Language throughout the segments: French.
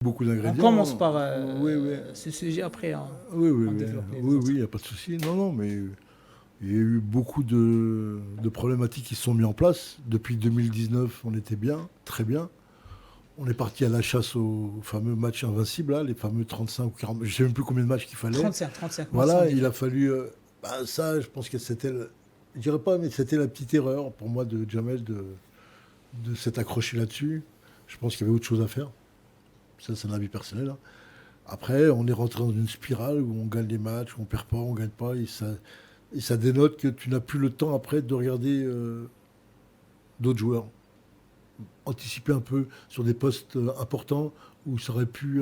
Beaucoup On d'ingrédients. commence par Oui, oui. ce sujet après. Oui, oui, On oui. développe les Oui, autres. oui, il n'y a pas de souci. Non, non, mais il y a eu beaucoup de problématiques qui se sont mises en place. Depuis 2019, on était bien, très bien. On est parti à la chasse aux fameux matchs invincibles, là, les fameux 35 ou 40. Je ne sais même plus combien de matchs qu'il fallait. 35 matchs sans Voilà, il défaite. a fallu. Ça, je pense que c'était. Je dirais pas, mais c'était la petite erreur pour moi de Jamel de s'être accroché là-dessus. Je pense qu'il y avait autre chose à faire. Ça, c'est un avis personnel, hein. Après, on est rentré dans une spirale où on gagne des matchs, où on perd pas, on gagne pas, et ça dénote que tu n'as plus le temps après de regarder d'autres joueurs. Anticiper un peu sur des postes importants où ça aurait pu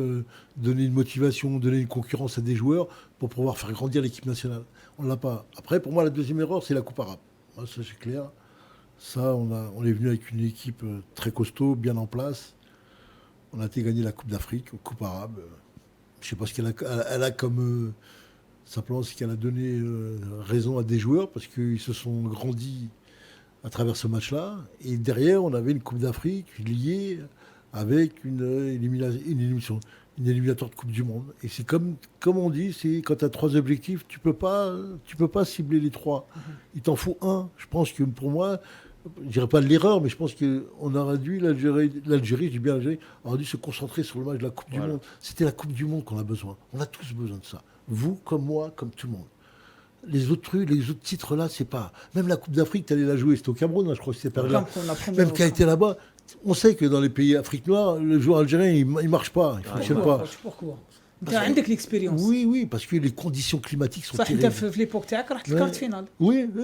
donner une motivation, donner une concurrence à des joueurs pour pouvoir faire grandir l'équipe nationale. On ne l'a pas. Après, pour moi, la deuxième erreur, c'est la Coupe arabe. Moi, ça, c'est clair. Ça, on est venu avec une équipe très costaud, bien en place. On a été gagner la Coupe d'Afrique, Coupe arabe. Je ne sais pas ce elle a comme. Simplement, c'est qu'elle a donné raison à des joueurs parce qu'ils se sont grandis à travers ce match-là. Et derrière, on avait une Coupe d'Afrique liée avec une éliminatoire de Coupe du Monde. Et c'est comme on dit, c'est quand tu as trois objectifs, tu peux pas cibler les trois. Il t'en faut un. Je pense que pour moi, je dirais pas de l'erreur, mais je pense qu'on aurait dû, l'Algérie, je dis bien l'Algérie, aurait dû se concentrer sur le match de la Coupe du Monde. C'était la Coupe du Monde qu'on a besoin. On a tous besoin de ça. Vous, comme moi, comme tout le monde. Les autres trucs, les autres titres là, c'est pas. Même la Coupe d'Afrique, tu allais la jouer, c'était au Cameroun, hein, je crois que c'était par là. Même qui a été là-bas, on sait que dans les pays Afrique noire, le joueur algérien, il marche pas, il fonctionne pas. Pourquoi انت عندك l'expérience. Oui, oui, parce que les conditions climatiques sont صح انت terribles. في ليبوك تاعك رحت الكارت فينال. Oui, oui.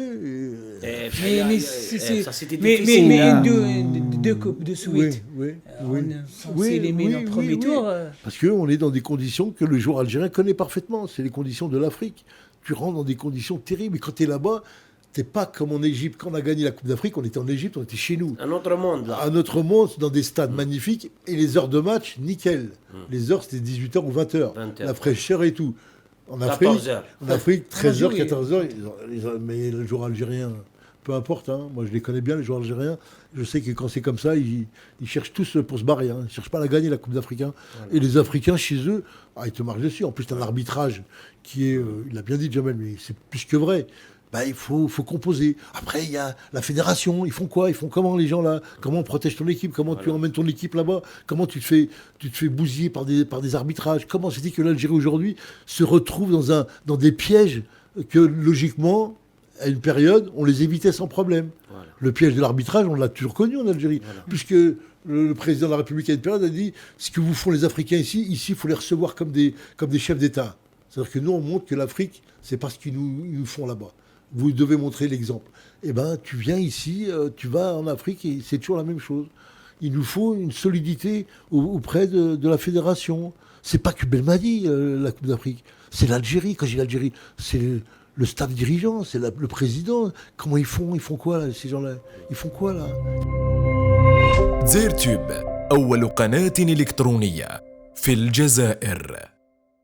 Mais Ça, c'était mais difficile, hein. deux coupes de suite. Oui, On est censé éliminer au premier tour. Parce qu'on est dans des conditions que le joueur algérien connaît parfaitement. C'est les conditions de l'Afrique. Tu rentres dans des conditions terribles. Et quand tu es là-bas, t'es pas comme en Égypte. Quand on a gagné la Coupe d'Afrique, on était en Égypte, on était chez nous. Un autre monde, là. À notre monde, dans des stades magnifiques. Et les heures de match, nickel. Les heures, c'était 18h ou 20h. 20h. La fraîcheur et tout. En Afrique, 14h. En Afrique, 13h, Oui. 14h. Mais le joueur algérien, peu importe. Hein. Moi, je les connais bien, les joueurs algériens. Je sais que quand c'est comme ça, ils cherchent tous pour se barrer. Hein. Ils ne cherchent pas à la gagner, la Coupe d'Afrique. Hein. Et les Africains, chez eux, ils te marchent dessus. En plus, tu as l'arbitrage qui est, il a bien dit, Jamel, mais c'est plus que vrai. Il faut composer. Après, il y a la fédération. Ils font quoi? Ils font comment, les gens là? Comment on protège ton équipe? Comment tu emmènes ton équipe là-bas? Comment tu te fais bousiller par des arbitrages? Comment c'est dit que l'Algérie aujourd'hui se retrouve dans des pièges que logiquement, à une période, on les évitait sans problème. Voilà. Le piège de l'arbitrage, on l'a toujours connu en Algérie. Voilà. Puisque le président de la République à une période a dit ce que vous font les Africains ici, il faut les recevoir comme des chefs d'État. C'est-à-dire que nous, on montre que l'Afrique, c'est pas ce qu'ils nous font là-bas. Vous devez montrer l'exemple. Eh bien, tu viens ici, tu vas en Afrique et c'est toujours la même chose. Il nous faut une solidité auprès de la fédération. C'est pas que Belmadi, la Coupe d'Afrique. C'est l'Algérie. Quand j'ai l'Algérie, c'est le staff dirigeant, c'est le président. Comment ils font quoi, là, ces gens-là? Ils font quoi, là? زيرتوب أول قناة إلكترونية في الجزائر.